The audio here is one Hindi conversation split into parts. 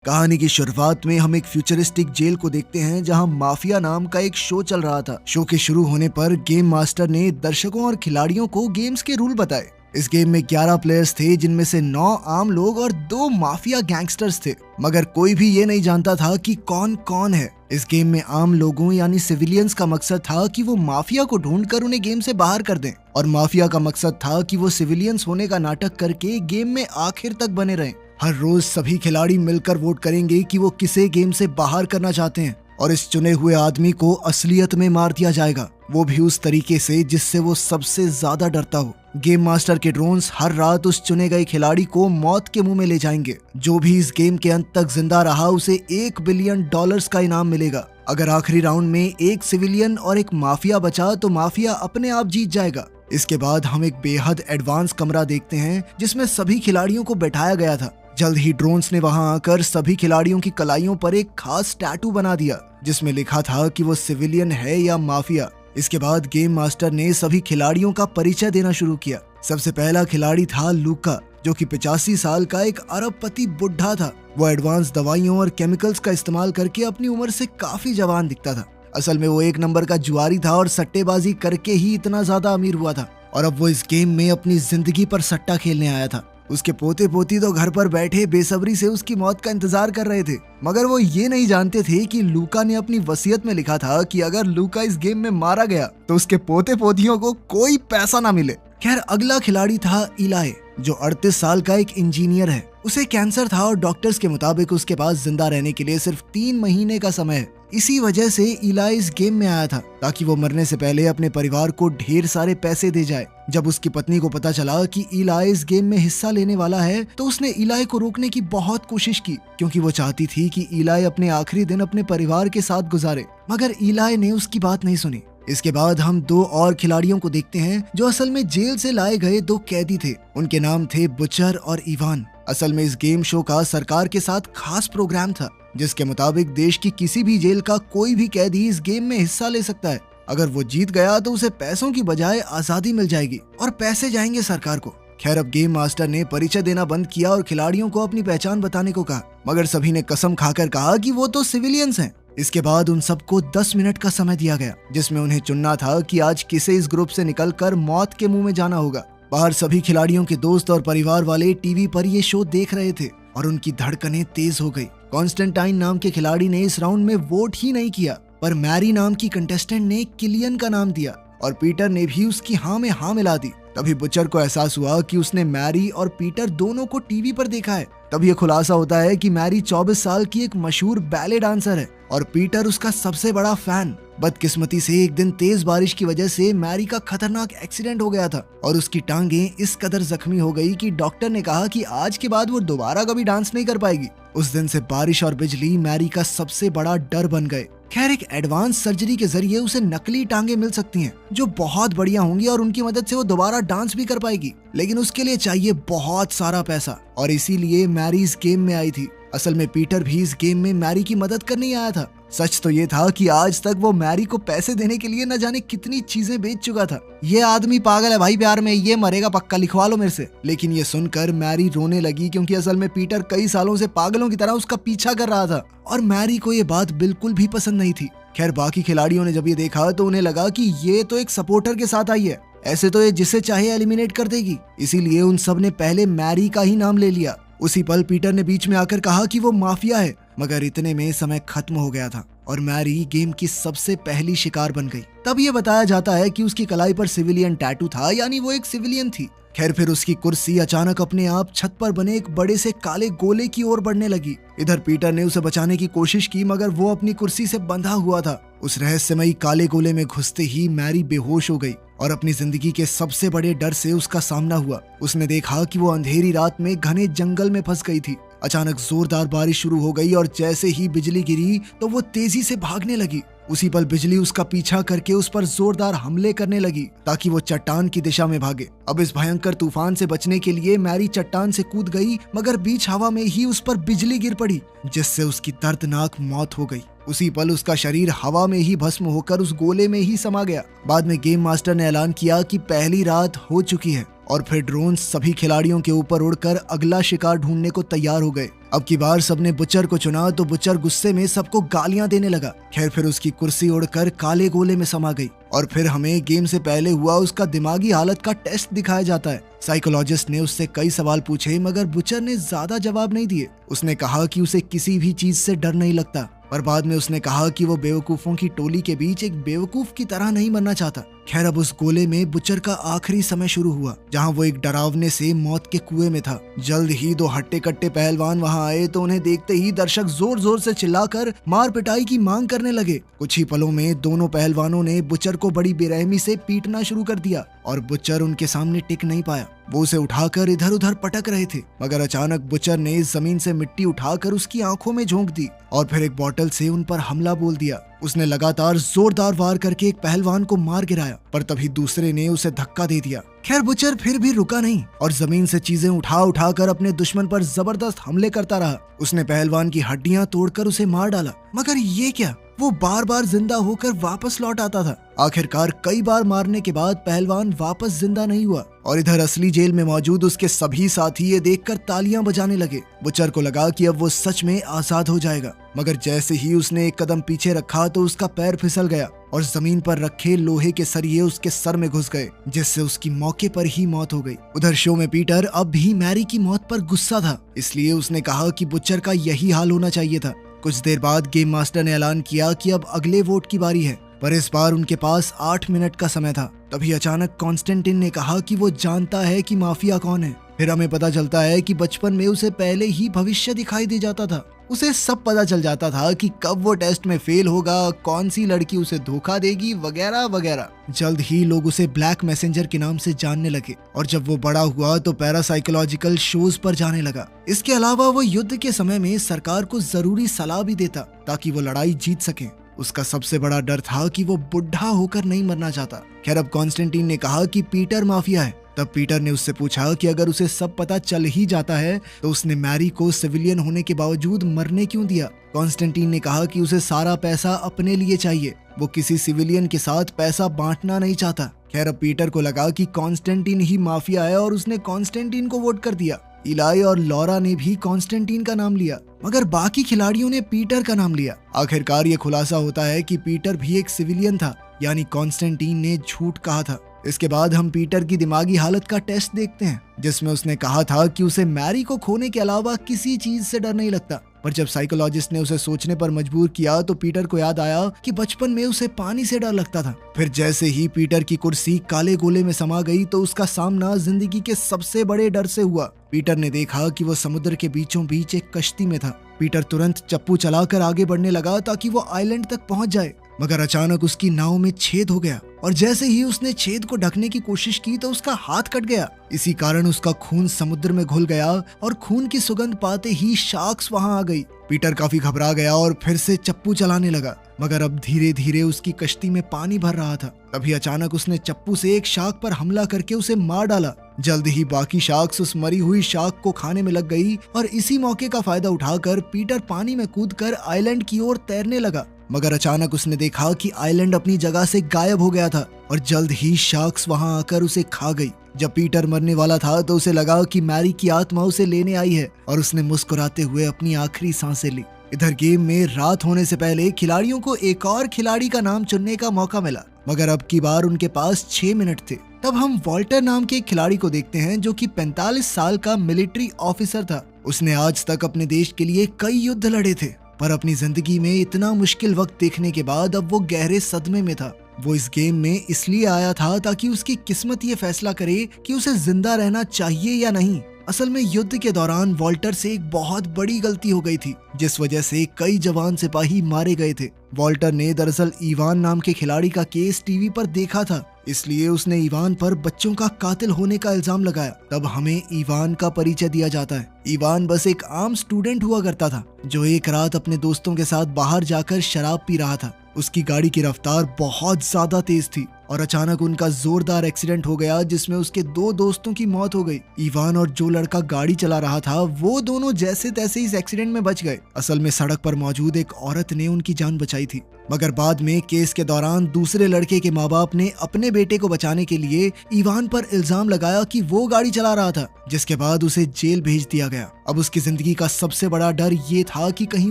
कहानी की शुरुआत में हम एक फ्यूचरिस्टिक जेल को देखते हैं जहां माफिया नाम का एक शो चल रहा था। शो के शुरू होने पर गेम मास्टर ने दर्शकों और खिलाड़ियों को गेम्स के रूल बताए। इस गेम में 11 प्लेयर्स थे, जिनमें से 9 आम लोग और 2 माफिया गैंगस्टर्स थे, मगर कोई भी ये नहीं जानता था कि कौन कौन है। इस गेम में आम लोगों यानी सिविलियंस का मकसद था कि वो माफिया को ढूंढकर उन्हें गेम से बाहर कर दें, और माफिया का मकसद था कि वो सिविलियंस होने का नाटक करके गेम में आखिर तक बने रहें। हर रोज सभी खिलाड़ी मिलकर वोट करेंगे कि वो किसे गेम से बाहर करना चाहते हैं, और इस चुने हुए आदमी को असलियत में मार दिया जाएगा, वो भी उस तरीके से जिससे वो सबसे ज्यादा डरता हो। गेम मास्टर के ड्रोन्स हर रात उस चुने गए खिलाड़ी को मौत के मुंह में ले जाएंगे। जो भी इस गेम के अंत तक जिंदा रहा उसे $1 बिलियन का इनाम मिलेगा। अगर आखिरी राउंड में एक सिविलियन और एक माफिया बचा तो माफिया अपने आप जीत जाएगा। इसके बाद हम एक बेहद एडवांस कमरा देखते हैं जिसमें सभी खिलाड़ियों को बैठाया गया था। जल्द ही ड्रोन्स ने वहां आकर सभी खिलाड़ियों की कलाइयों पर एक खास टैटू बना दिया जिसमें लिखा था कि वो सिविलियन है या माफिया। इसके बाद गेम मास्टर ने सभी खिलाड़ियों का परिचय देना शुरू किया। सबसे पहला खिलाड़ी था लूका, जो कि 85 साल का एक अरबपति बुढ़ा था। वो एडवांस दवाइयों और केमिकल्स का इस्तेमाल करके अपनी उम्र से काफी जवान दिखता था। असल में वो एक नंबर का जुआरी था और सट्टेबाजी करके ही इतना ज्यादा अमीर हुआ था, और अब वो इस गेम में अपनी जिंदगी पर सट्टा खेलने आया था। उसके पोते पोती तो घर पर बैठे बेसब्री से उसकी मौत का इंतजार कर रहे थे, मगर वो ये नहीं जानते थे कि लूका ने अपनी वसीयत में लिखा था कि अगर लूका इस गेम में मारा गया तो उसके पोते पोतियों को कोई पैसा ना मिले। खैर, अगला खिलाड़ी था इलाय, जो 38 साल का एक इंजीनियर है। उसे कैंसर था और डॉक्टर्स के मुताबिक उसके पास जिंदा रहने के लिए सिर्फ 3 महीने का समय है। इसी वजह से इलाय इस गेम में आया था ताकि वो मरने से पहले अपने परिवार को ढेर सारे पैसे दे जाए। जब उसकी पत्नी को पता चला कि इलाय इस गेम में हिस्सा लेने वाला है तो उसने इलाय को रोकने की बहुत कोशिश की, क्योंकि वो चाहती थी कि इलाय अपने आखिरी दिन अपने परिवार के साथ गुजारे, मगर इलाय ने उसकी बात नहीं सुनी। इसके बाद हम 2 और खिलाड़ियों को देखते हैं जो असल में जेल से लाए गए 2 कैदी थे। उनके नाम थे बुचर और इवान। असल में इस गेम शो का सरकार के साथ खास प्रोग्राम था जिसके मुताबिक देश की किसी भी जेल का कोई भी कैदी इस गेम में हिस्सा ले सकता है। अगर वो जीत गया तो उसे पैसों की बजाय आजादी मिल जाएगी और पैसे जाएंगे सरकार को। खैर, अब गेम मास्टर ने परिचय देना बंद किया और खिलाड़ियों को अपनी पहचान बताने को कहा, मगर सभी ने कसम खाकर कहा कि वो तो सिविलियंस हैं। इसके बाद उन सबको 10 मिनट का समय दिया गया जिसमें उन्हें चुनना था कि आज किसे इस ग्रुप से निकलकर मौत के मुंह में जाना होगा। बाहर सभी खिलाड़ियों के दोस्त और परिवार वाले टीवी पर ये शो देख रहे थे और उनकी धड़कनें तेज हो गई। कॉन्स्टेंटाइन नाम के खिलाड़ी ने इस राउंड में वोट ही नहीं किया, पर मैरी नाम की कंटेस्टेंट ने किलियन का नाम दिया और पीटर ने भी उसकी हाँ में हाँ मिला दी। तभी बुचर को एहसास हुआ कि उसने मैरी और पीटर दोनों को टीवी पर देखा है। तब ये खुलासा होता है कि मैरी 24 साल की एक मशहूर बैले डांसर है और पीटर उसका सबसे बड़ा फैन। बदकिस्मती से एक दिन तेज बारिश की वजह से मैरी का खतरनाक एक्सीडेंट हो गया था और उसकी टांगें इस कदर जख्मी हो गई कि डॉक्टर ने कहा कि आज के बाद वो दोबारा कभी डांस नहीं कर पाएगी। उस दिन से बारिश और बिजली मैरी का सबसे बड़ा डर बन गए। खैर, एक एडवांस सर्जरी के जरिए उसे नकली टांगे मिल सकती हैं जो बहुत बढ़िया होंगी और उनकी मदद से वो दोबारा डांस भी कर पाएगी, लेकिन उसके लिए चाहिए बहुत सारा पैसा, और इसीलिए मैरी इस गेम में आई थी। असल में पीटर भी इस गेम में मैरी की मदद करने ही आया था। सच तो ये था कि आज तक वो मैरी को पैसे देने के लिए न जाने कितनी चीजें बेच चुका था। ये आदमी पागल है भाई प्यार में, ये मरेगा पक्का, लिखवा लो मेरे से। लेकिन ये सुनकर मैरी रोने लगी, क्योंकि असल में पीटर कई सालों से पागलों की तरह उसका पीछा कर रहा था और मैरी को ये बात बिल्कुल भी पसंद नहीं थी। खैर, बाकी खिलाड़ियों ने जब ये देखा तो उन्हें लगा कि ये तो एक सपोर्टर के साथ आई है, ऐसे तो ये जिसे चाहे एलिमिनेट कर देगी। इसीलिए उन सब ने पहले मैरी का ही नाम ले लिया। उसी पल पीटर ने बीच में आकर कहा कि वो माफिया है, मगर इतने में समय खत्म हो गया था और मैरी गेम की सबसे पहली शिकार बन गई। तब ये बताया जाता है कि उसकी कलाई पर सिविलियन टैटू था, यानी वो एक सिविलियन थी। खैर, फिर उसकी कुर्सी अचानक अपने आप छत पर बने एक बड़े से काले गोले की ओर बढ़ने लगी। इधर पीटर ने उसे बचाने की कोशिश की, मगर वो अपनी कुर्सी से बंधा हुआ था। उस रहस्यमयी काले गोले में घुसते ही मैरी बेहोश हो गई और अपनी जिंदगी के सबसे बड़े डर से उसका सामना हुआ। उसने देखा कि वो अंधेरी रात में घने जंगल में फंस गई थी। अचानक जोरदार बारिश शुरू हो गई और जैसे ही बिजली गिरी तो वो तेजी से भागने लगी। उसी पल बिजली उसका पीछा करके उस पर जोरदार हमले करने लगी ताकि वो चट्टान की दिशा में भागे। अब इस भयंकर तूफान से बचने के लिए मैरी चट्टान से कूद गई, मगर बीच हवा में ही उस पर बिजली गिर पड़ी जिससे उसकी दर्दनाक मौत हो गई। उसी पल उसका शरीर हवा में ही भस्म होकर उस गोले में ही समा गया। बाद में गेम मास्टर ने ऐलान किया कि पहली रात हो चुकी है और फिर ड्रोन सभी खिलाड़ियों के ऊपर उड़कर अगला शिकार ढूंढने को तैयार हो गए। अब की बार सबने बुचर को चुना तो बुचर गुस्से में सबको गालियां देने लगा। खैर फिर उसकी कुर्सी उड़कर काले गोले में समा गई और फिर हमें गेम से पहले हुआ उसका दिमागी हालत का टेस्ट दिखाया जाता है। साइकोलॉजिस्ट ने उससे कई सवाल पूछे मगर बुचर ने ज्यादा जवाब नहीं दिए। उसने कहा कि उसे किसी भी चीज से डर नहीं लगता, पर बाद में उसने कहा कि वो बेवकूफों की टोली के बीच एक बेवकूफ की तरह नहीं मरना चाहता। खैर अब उस गोले में बुचर का आखिरी समय शुरू हुआ जहां वो एक डरावने से मौत के कुएं में था। जल्द ही दो हट्टे कट्टे पहलवान वहां आए तो उन्हें देखते ही दर्शक जोर जोर से चिल्लाकर मार पिटाई की मांग करने लगे। कुछ ही पलों में दोनों पहलवानों ने बुचर को बड़ी बेरहमी से पीटना शुरू कर दिया और बुचर उनके सामने टिक नहीं पाया। वो उसे उठाकर इधर उधर पटक रहे थे मगर अचानक बुचर ने जमीन से मिट्टी उठाकर उसकी आंखों में झोंक दी और फिर एक बोतल से उन पर हमला बोल दिया। उसने लगातार जोरदार वार करके एक पहलवान को मार गिराया पर तभी दूसरे ने उसे धक्का दे दिया। खैर बुचर फिर भी रुका नहीं और जमीन से चीजें उठा उठा कर अपने दुश्मन पर जबरदस्त हमले करता रहा। उसने पहलवान की हड्डियां तोड़कर उसे मार डाला मगर ये क्या, वो बार बार जिंदा होकर वापस लौट आता था। आखिरकार कई बार मारने के बाद पहलवान वापस जिंदा नहीं हुआ और इधर असली जेल में मौजूद उसके सभी साथी ये देखकर तालियां बजाने लगे। बुचर को लगा कि अब वो सच में आजाद हो जाएगा मगर जैसे ही उसने एक कदम पीछे रखा तो उसका पैर फिसल गया और जमीन पर रखे लोहे के सरिये उसके सर में घुस गए जिससे उसकी मौके पर ही मौत हो गई। उधर शो में पीटर अब भी मैरी की मौत पर गुस्सा था, इसलिए उसने कहा कि बुचर का यही हाल होना चाहिए था। कुछ देर बाद गेम मास्टर ने ऐलान किया कि अब अगले वोट की बारी है, पर इस बार उनके पास 8 मिनट का समय था। तभी अचानक कॉन्स्टेंटिन ने कहा कि वो जानता है कि माफिया कौन है। फिर हमें पता चलता है कि बचपन में उसे पहले ही भविष्य दिखाई दे जाता था। उसे सब पता चल जाता था कि कब वो टेस्ट में फेल होगा, कौन सी लड़की उसे धोखा देगी वगैरह वगैरह। जल्द ही लोग उसे ब्लैक मैसेंजर के नाम से जानने लगे और जब वो बड़ा हुआ तो पैरासाइकोलॉजिकल शोज पर जाने लगा। इसके अलावा वो युद्ध के समय में सरकार को जरूरी सलाह भी देता ताकि वो लड़ाई जीत सके। उसका सबसे बड़ा डर था कि वो बुढ़ा होकर नहीं मरना चाहता। खैर अब कॉन्स्टेंटीन ने कहा कि पीटर माफिया है। तब पीटर ने उससे पूछा कि अगर उसे सब पता चल ही जाता है तो उसने मैरी को सिविलियन होने के बावजूद मरने क्यों दिया। कॉन्स्टेंटीन ने कहा कि उसे सारा पैसा अपने लिए चाहिए, वो किसी सिविलियन के साथ पैसा बांटना नहीं चाहता। खैर अब पीटर को लगा कि कॉन्स्टेंटीन ही माफिया है और उसने कॉन्स्टेंटीन को वोट कर दिया। इलाई और लॉरा ने भी कॉन्स्टेंटीन का नाम लिया मगर बाकी खिलाड़ियों ने पीटर का नाम लिया। आखिरकार ये खुलासा होता है कि पीटर भी एक सिविलियन था, यानी कॉन्स्टेंटीन ने झूठ कहा था। इसके बाद हम पीटर की दिमागी हालत का टेस्ट देखते हैं जिसमें उसने कहा था कि उसे मैरी को खोने के अलावा किसी चीज से डर नहीं लगता। पर जब साइकोलॉजिस्ट ने उसे सोचने पर मजबूर किया तो पीटर को याद आया कि बचपन में उसे पानी से डर लगता था। फिर जैसे ही पीटर की कुर्सी काले गोले में समा गई तो उसका सामना जिंदगी के सबसे बड़े डर से हुआ। पीटर ने देखा कि वो समुद्र के बीचों बीच एक कश्ती में था। पीटर तुरंत चप्पू चलाकर आगे बढ़ने लगा ताकि वो आइलैंड तक पहुंच जाए मगर अचानक उसकी नाव में छेद हो गया और जैसे ही उसने छेद को ढकने की कोशिश की तो उसका हाथ कट गया। इसी कारण उसका खून समुद्र में घुल गया और खून की सुगंध पाते ही शार्क्स वहां आ गई। पीटर काफी घबरा गया और फिर से चप्पू चलाने लगा मगर अब धीरे धीरे उसकी कश्ती में पानी भर रहा था। तभी अचानक उसने चप्पू से एक शार्क पर हमला करके उसे मार डाला। जल्द ही बाकी शार्क्स उस मरी हुई शार्क को खाने में लग गई और इसी मौके का फायदा उठाकर पीटर पानी में कूदकर आइलैंड की ओर तैरने लगा मगर अचानक उसने देखा कि आइलैंड अपनी जगह से गायब हो गया था और जल्द ही शार्क्स वहां आकर उसे खा गई। जब पीटर मरने वाला था तो उसे लगा कि मैरी की आत्मा उसे लेने आई है और उसने मुस्कुराते हुए अपनी आखिरी सांसें ली। इधर गेम में रात होने से पहले खिलाड़ियों को एक और खिलाड़ी का नाम चुनने का मौका मिला मगर अब की बार उनके पास 6 मिनट थे। तब हम वॉल्टर नाम के एक खिलाड़ी को देखते हैं जो कि 45 साल का मिलिट्री ऑफिसर था। उसने आज तक अपने देश के लिए कई युद्ध लड़े थे पर अपनी जिंदगी में इतना मुश्किल वक्त देखने के बाद अब वो गहरे सदमे में था। वो इस गेम में इसलिए आया था ताकि उसकी किस्मत ये फैसला करे कि उसे जिंदा रहना चाहिए या नहीं। असल में युद्ध के दौरान वॉल्टर से एक बहुत बड़ी गलती हो गई थी जिस वजह से कई जवान सिपाही मारे गए थे। वॉल्टर ने दरअसल इवान नाम के खिलाड़ी का केस टीवी पर देखा था, इसलिए उसने इवान पर बच्चों का कातिल होने का इल्जाम लगाया। तब हमें इवान का परिचय दिया जाता है। इवान बस एक आम स्टूडेंट हुआ करता था जो एक रात अपने दोस्तों के साथ बाहर जाकर शराब पी रहा था। उसकी गाड़ी की रफ्तार बहुत ज्यादा तेज थी और अचानक उनका जोरदार एक्सीडेंट हो गया जिसमें उसके 2 दोस्तों की मौत हो गई। इवान और जो लड़का गाड़ी चला रहा था वो दोनों जैसे तैसे इस एक्सीडेंट में बच गए। असल में सड़क पर मौजूद एक औरत ने उनकी जान बचाई थी, मगर बाद में केस के दौरान दूसरे लड़के के माँ बाप ने अपने बेटे को बचाने के लिए इवान पर इल्जाम लगाया कि वो गाड़ी चला रहा था, जिसके बाद उसे जेल भेज दिया गया। अब उसकी जिंदगी का सबसे बड़ा डर ये था कि कहीं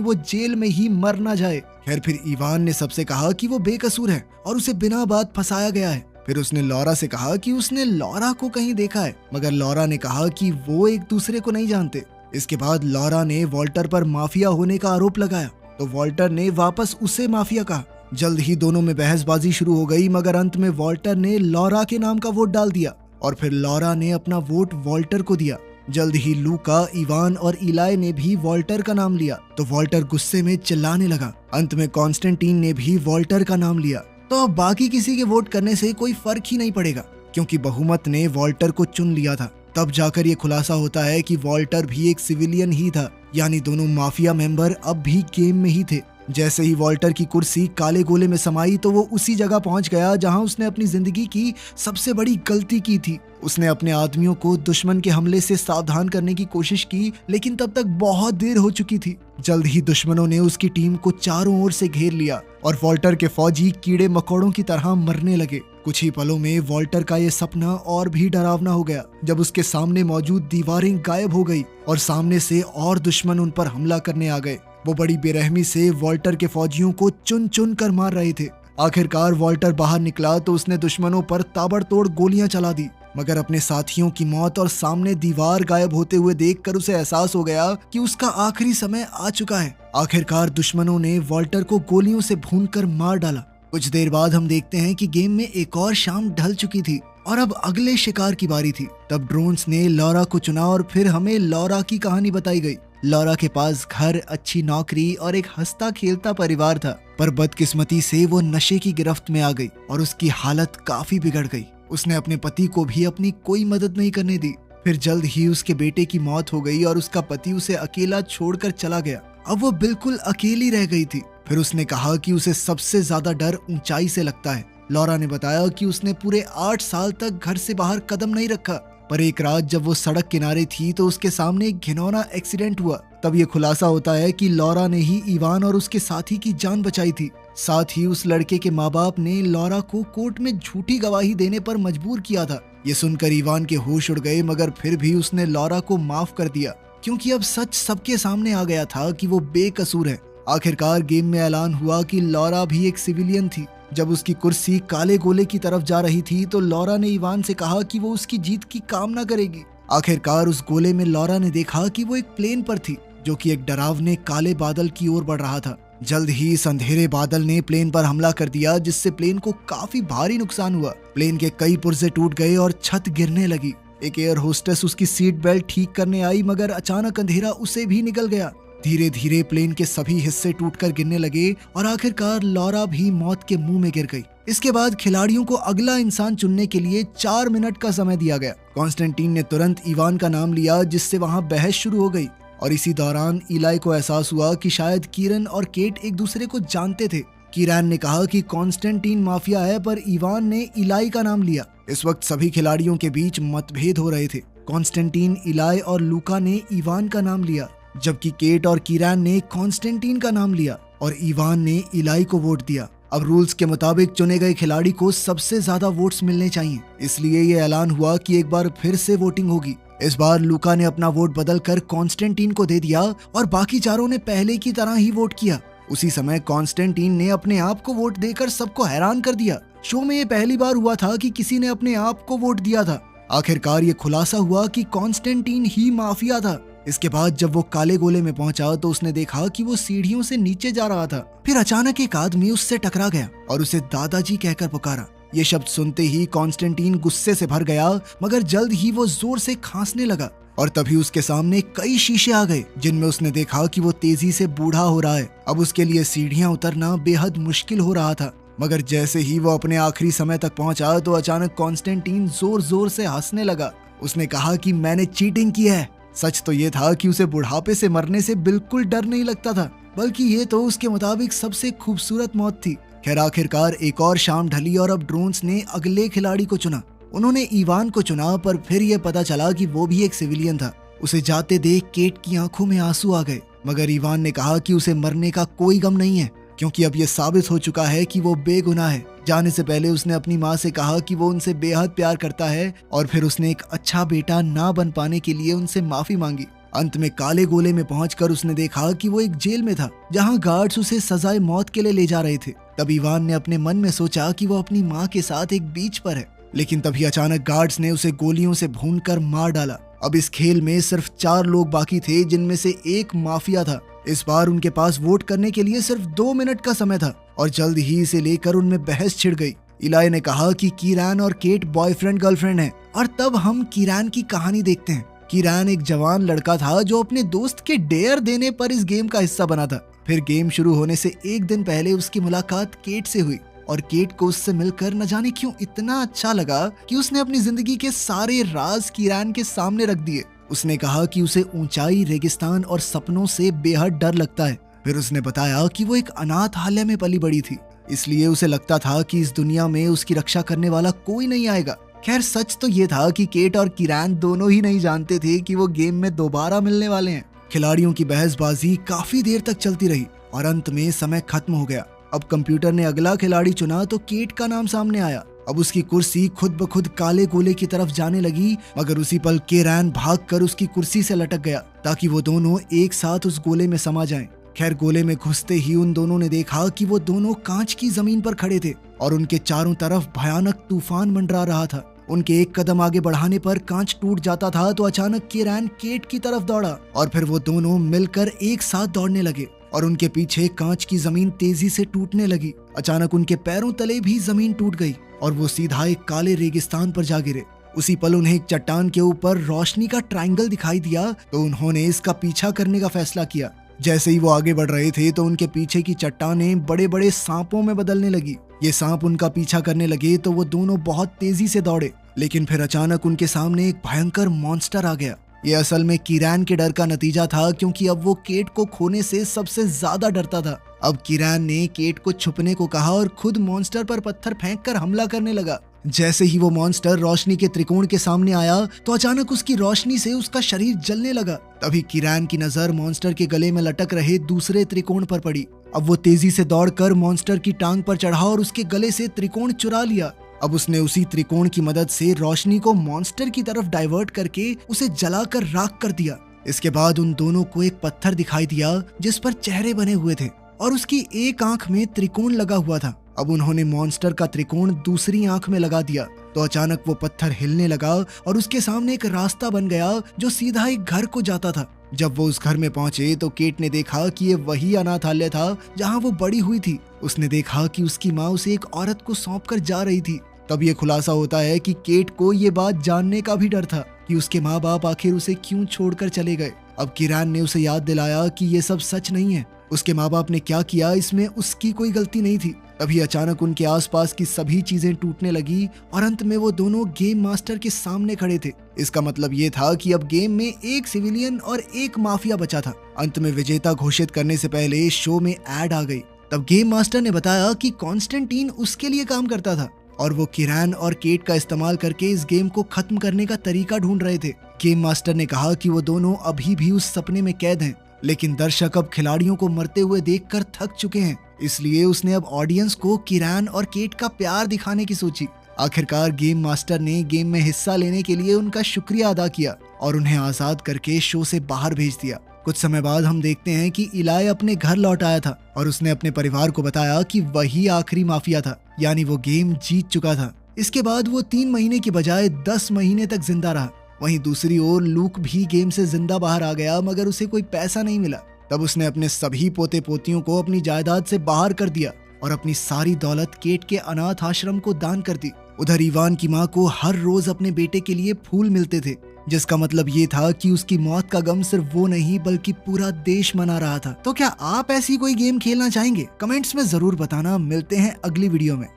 वो जेल में ही मर ना जाए। खैर फिर इवान ने सबसे कहा कि वो बेकसूर है और उसे बिना बात फंसाया गया है। फिर उसने लॉरा से कहा कि उसने लॉरा को कहीं देखा है, मगर लॉरा ने कहा कि वो एक दूसरे को नहीं जानते। इसके बाद लॉरा ने वॉल्टर पर माफिया होने का आरोप लगाया, तो वॉल्टर ने वापस उसे माफिया कहा। जल्द ही दोनों में बहसबाजी शुरू हो गई, मगर अंत में वॉल्टर ने लॉरा के नाम का वोट डाल दिया और फिर लॉरा ने अपना वोट वॉल्टर को दिया। जल्द ही लूका, इवान और इलाई ने भी वॉल्टर का नाम लिया, तो वॉल्टर गुस्से में चिल्लाने लगा। अंत में कॉन्स्टेंटीन ने भी वॉल्टर का नाम लिया। तो अब बाकी किसी के वोट करने से कोई फर्क ही नहीं पड़ेगा, क्योंकि बहुमत ने वॉल्टर को चुन लिया था। तब जाकर ये खुलासा होता है कि वॉल्टर भी एक सिविलियन ही था, यानी दोनों माफिया मेंबर अब भी गेम में ही थे। जैसे ही वॉल्टर की कुर्सी काले गोले में समाई तो वो उसी जगह पहुंच गया जहां उसने अपनी जिंदगी की सबसे बड़ी गलती की थी। उसने अपने आदमियों को दुश्मन के हमले से सावधान करने की कोशिश की, लेकिन तब तक बहुत देर हो चुकी थी। जल्द ही दुश्मनों ने उसकी टीम को चारों ओर से घेर लिया और वॉल्टर के फौजी कीड़े मकोड़ों की तरह मरने लगे। कुछ ही पलों में वॉल्टर का ये सपना और भी डरावना हो गया, जब उसके सामने मौजूद दीवारें गायब हो गई और सामने से और दुश्मन उन पर हमला करने आ गए। वो बड़ी बेरहमी से वॉल्टर के फौजियों को चुन चुन कर मार रहे थे। आखिरकार वॉल्टर बाहर निकला तो उसने दुश्मनों पर ताबड़तोड़ गोलियां चला दी, मगर अपने साथियों की मौत और सामने दीवार गायब होते हुए देखकर उसे एहसास हो गया कि उसका आखिरी समय आ चुका है। आखिरकार दुश्मनों ने वॉल्टर को गोलियों से भूनकर मार डाला। कुछ देर बाद हम देखते हैं कि गेम में एक और शाम ढल चुकी थी और अब अगले शिकार की बारी थी। तब ड्रोन्स ने लॉरा को चुना और फिर हमें लॉरा की कहानी बताई गई। लॉरा के पास घर, अच्छी नौकरी और एक हंसता खेलता परिवार था, पर बदकिस्मती से वो नशे की गिरफ्त में आ गई और उसकी हालत काफी बिगड़ गई। उसने अपने पति को भी अपनी कोई मदद नहीं करने दी। फिर जल्द ही उसके बेटे की मौत हो गई और उसका पति उसे अकेला छोड़कर चला गया। अब वो बिल्कुल अकेली रह गई थी। फिर उसने कहा कि उसे सबसे ज्यादा डर ऊंचाई से लगता है। लॉरा ने बताया कि उसने पूरे 8 साल तक घर से बाहर कदम नहीं रखा, पर एक रात जब वो सड़क किनारे थी तो उसके सामने एक घिनौना एक्सीडेंट हुआ। तब ये खुलासा होता है कि लॉरा ने ही इवान और उसके साथी की जान बचाई थी। साथ ही उस लड़के के माँ बाप ने लॉरा को कोर्ट में झूठी गवाही देने पर मजबूर किया था। ये सुनकर इवान के होश उड़ गए, मगर फिर भी उसने लॉरा को माफ कर दिया, क्योंकि अब सच सबके सामने आ गया था कि वो बेकसूर है। आखिरकार गेम में ऐलान हुआ कि लॉरा भी एक सिविलियन थी। जब उसकी कुर्सी काले गोले की तरफ जा रही थी तो लॉरा ने इवान से कहा कि वो उसकी जीत की कामना करेगी। आखिरकार उस गोले में लॉरा ने देखा कि वो एक प्लेन पर थी, जो कि एक डरावने काले बादल की ओर बढ़ रहा था। जल्द ही इस अंधेरे बादल ने प्लेन पर हमला कर दिया, जिससे प्लेन को काफी भारी नुकसान हुआ। प्लेन के कई पुर्जे टूट गए और छत गिरने लगी। एक एयर होस्टेस उसकी सीट बेल्ट ठीक करने आई, मगर अचानक अंधेरा उसे भी निकल गया। धीरे धीरे प्लेन के सभी हिस्से टूटकर गिरने लगे और आखिरकार लॉरा भी मौत के मुंह में गिर गई। इसके बाद खिलाड़ियों को अगला इंसान चुनने के लिए 4 मिनट का समय दिया गया। कॉन्स्टेंटीन ने तुरंत इवान का नाम लिया, जिससे वहां बहस शुरू हो गई और इसी दौरान इलाई को एहसास हुआ कि शायद कीरन और केट एक दूसरे को जानते थे। कीरन ने कहा कि कॉन्स्टेंटीन माफिया है, पर इवान ने इलाई का नाम लिया। इस वक्त सभी खिलाड़ियों के बीच मतभेद हो रहे थे। कॉन्स्टेंटीन, इलाई और लूका ने इवान का नाम लिया, जबकि केट और कीरन ने कॉन्स्टेंटीन का नाम लिया और इवान ने इलाई को वोट दिया। अब रूल्स के मुताबिक चुने गए खिलाड़ी को सबसे ज्यादा वोट्स मिलने चाहिए, इसलिए ये ऐलान हुआ कि एक बार फिर से वोटिंग होगी। इस बार लूका ने अपना वोट बदलकर कॉन्स्टेंटीन को दे दिया और बाकी चारों ने पहले की तरह ही वोट किया। उसी समय कॉन्स्टेंटीन ने अपने आप को वोट देकर सबको हैरान कर दिया। शो में ये पहली बार हुआ था कि किसी ने अपने आप को वोट दिया था। आखिरकार ये खुलासा हुआ कि कॉन्स्टेंटीन ही माफिया था। इसके बाद जब वो काले गोले में पहुंचा तो उसने देखा कि वो सीढ़ियों से नीचे जा रहा था। फिर अचानक एक आदमी उससे टकरा गया और उसे दादाजी कहकर पुकारा। ये शब्द सुनते ही कॉन्स्टेंटीन गुस्से से भर गया, मगर जल्द ही वो जोर से खांसने लगा और तभी उसके सामने कई शीशे आ गए, जिनमें उसने देखा कि वो तेजी से बूढ़ा हो रहा है। अब उसके लिए सीढ़ियां उतरना बेहद मुश्किल हो रहा था। मगर जैसे ही वो अपने आखिरी समय तक पहुंचा तो अचानक कॉन्स्टेंटीन जोर जोर से हंसने लगा। उसने कहा कि मैंने चीटिंग की है। सच तो ये था कि उसे बुढ़ापे से मरने से बिल्कुल डर नहीं लगता था, बल्कि ये तो उसके मुताबिक सबसे खूबसूरत मौत थी। खैर आखिरकार एक और शाम ढली और अब ड्रोन्स ने अगले खिलाड़ी को चुना। उन्होंने इवान को चुना, पर फिर यह पता चला कि वो भी एक सिविलियन था। उसे जाते देख केट की आंखों में आंसू आ गए, मगर इवान ने कहा कि उसे मरने का कोई गम नहीं है, क्योंकि अब यह साबित हो चुका है कि वो बेगुनाह है। जाने से पहले उसने अपनी माँ से कहा कि वो उनसे बेहद प्यार करता है, और फिर उसने एक अच्छा बेटा ना बन पाने के लिए उनसे माफी मांगी। अंत में काले गोले में पहुंचकर उसने देखा कि वो एक जेल में था, जहां गार्ड्स उसे सजाए मौत के लिए ले जा रहे थे। तब इवान ने अपने मन में सोचा कि वो अपनी माँ के साथ एक बीच पर है, लेकिन तभी अचानक गार्ड्स ने उसे गोलियों से भूनकर मार डाला। अब इस खेल में सिर्फ 4 लोग बाकी थे, जिनमें से एक माफिया था। इस बार उनके पास वोट करने के लिए सिर्फ 2 मिनट का समय था, और जल्द ही इसे लेकर उनमें बहस छिड़ गई। इलाई ने कहा कि कीरान और केट बॉयफ्रेंड गर्लफ्रेंड हैं, और तब हम कीरान की कहानी देखते हैं। कीरान एक जवान लड़का था जो अपने दोस्त के डेयर देने पर इस गेम का हिस्सा बना था। फिर गेम शुरू होने से एक दिन पहले उसकी मुलाकात केट से हुई, और केट को उससे मिलकर न जाने क्यों इतना अच्छा लगा कि उसने अपनी जिंदगी के सारे राज कीरान के सामने रख दिए। उसने कहा कि उसे ऊंचाई, रेगिस्तान और सपनों से बेहद डर लगता है। फिर उसने बताया कि वो एक अनाथालय में पली बड़ी थी, इसलिए उसे लगता था कि इस दुनिया में उसकी रक्षा करने वाला कोई नहीं आएगा। खैर सच तो ये था कि केट और कीरान दोनों ही नहीं जानते थे कि वो गेम में दोबारा मिलने वाले हैं। खिलाड़ियों की बहसबाजी काफी देर तक चलती रही, और अंत में समय खत्म हो गया। अब कंप्यूटर ने अगला खिलाड़ी चुना तो केट का नाम सामने आया। अब उसकी कुर्सी खुद ब खुद काले गोले की तरफ जाने लगी, मगर उसी पल कीरान भागकर उसकी कुर्सी से लटक गया, ताकि वो दोनों एक साथ उस गोले में समा जाएं। खैर गोले में घुसते ही उन दोनों ने देखा कि वो दोनों कांच की जमीन पर खड़े थे, और उनके चारों तरफ भयानक तूफान मंडरा रहा था। उनके एक कदम आगे बढ़ाने पर कांच टूट जाता था, तो अचानक कीरान केट की तरफ दौड़ा, और फिर वो दोनों मिलकर एक साथ दौड़ने लगे, और उनके पीछे कांच की जमीन तेजी से टूटने लगी। अचानक उनके पैरों तले भी जमीन टूट गई, और वो सीधा एक काले रेगिस्तान पर जा गिरे। उसी पल उन्हें एक चट्टान के ऊपर रोशनी का ट्रायंगल दिखाई दिया, तो उन्होंने इसका पीछा करने का फैसला किया। जैसे ही वो आगे बढ़ रहे थे तो उनके पीछे की चट्टानें बड़े बड़े सांपों में बदलने लगी। ये सांप उनका पीछा करने लगे तो वो दोनों बहुत तेजी से दौड़े, लेकिन फिर अचानक उनके सामने एक भयंकर मॉन्स्टर आ गया। ये असल में कीरान के डर का नतीजा था, क्योंकि अब वो केट को खोने से सबसे ज्यादा डरता था। अब कीरान ने केट को छुपने को कहा और खुद मॉन्स्टर पर पत्थर फेंककर हमला करने लगा। जैसे ही वो मॉन्स्टर रोशनी के त्रिकोण के सामने आया तो अचानक उसकी रोशनी से उसका शरीर जलने लगा। तभी कीरान की नजर मॉन्स्टर के गले में लटक रहे दूसरे त्रिकोण पर पड़ी। अब वो तेजी से दौड़कर मॉन्स्टर की टांग पर चढ़ा और उसके गले से त्रिकोण चुरा लिया। अब उसने उसी त्रिकोण की मदद से रोशनी को मॉन्स्टर की तरफ डाइवर्ट करके उसे जलाकर राख कर दिया। इसके बाद उन दोनों को एक पत्थर दिखाई दिया जिस पर चेहरे बने हुए थे, और उसकी एक आंख में त्रिकोण लगा हुआ था। अब उन्होंने मॉन्स्टर का त्रिकोण दूसरी आंख में लगा दिया, तो अचानक वो पत्थर हिलने लगा और उसके सामने एक रास्ता बन गया जो सीधा एक घर को जाता था। जब वो उस घर में पहुंचे तो केट ने देखा कि ये वही अनाथालय था जहां वो बड़ी हुई थी। उसने देखा कि उसकी माँ उसे एक औरत को सौंप कर जा रही थी। तब ये खुलासा होता है कि केट को ये बात जानने का भी डर था कि उसके माँ बाप आखिर उसे क्यों छोड़कर चले गए। अब कीरान ने उसे याद दिलाया कि ये सब सच नहीं है, उसके माँ बाप ने क्या किया इसमें उसकी कोई गलती नहीं थी। तभी अचानक उनके आसपास की सभी चीजें टूटने लगी और अंत में वो दोनों गेम मास्टर के सामने खड़े थे। इसका मतलब ये था कि अब गेम में एक सिविलियन और एक माफिया बचा था। अंत में विजेता घोषित करने से पहले शो में एड आ गई। तब गेम मास्टर ने बताया कि कॉन्स्टेंटीन उसके लिए काम करता था और वो कीरान और केट का इस्तेमाल करके इस गेम को खत्म करने का तरीका ढूंढ रहे थे। गेम मास्टर ने कहा कि वो दोनों अभी भी उस सपने में कैद हैं, लेकिन दर्शक अब खिलाड़ियों को मरते हुए देखकर थक चुके हैं, इसलिए उसने अब ऑडियंस को कीरान और केट का प्यार दिखाने की सोची। आखिरकार गेम मास्टर ने गेम में हिस्सा लेने के लिए उनका शुक्रिया अदा किया और उन्हें आजाद करके शो से बाहर भेज दिया। कुछ समय बाद हम देखते हैं कि इलाई अपने घर लौट आया था और उसने अपने परिवार को बताया कि वही आखिरी माफिया था, यानी वो गेम जीत चुका था। इसके बाद वो 3 महीने की बजाय 10 महीने तक जिंदा रहा। वहीं दूसरी ओर लूक भी गेम से जिंदा बाहर आ गया, मगर उसे कोई पैसा नहीं मिला। तब उसने अपने सभी पोते पोतियों को अपनी जायदाद से बाहर कर दिया और अपनी सारी दौलत केट के अनाथ आश्रम को दान कर दी। उधर इवान की माँ को हर रोज अपने बेटे के लिए फूल मिलते थे, जिसका मतलब ये था कि उसकी मौत का गम सिर्फ वो नहीं बल्कि पूरा देश मना रहा था। तो क्या आप ऐसी कोई गेम खेलना चाहेंगे? कमेंट्स में जरूर बताना। मिलते हैं अगली वीडियो में।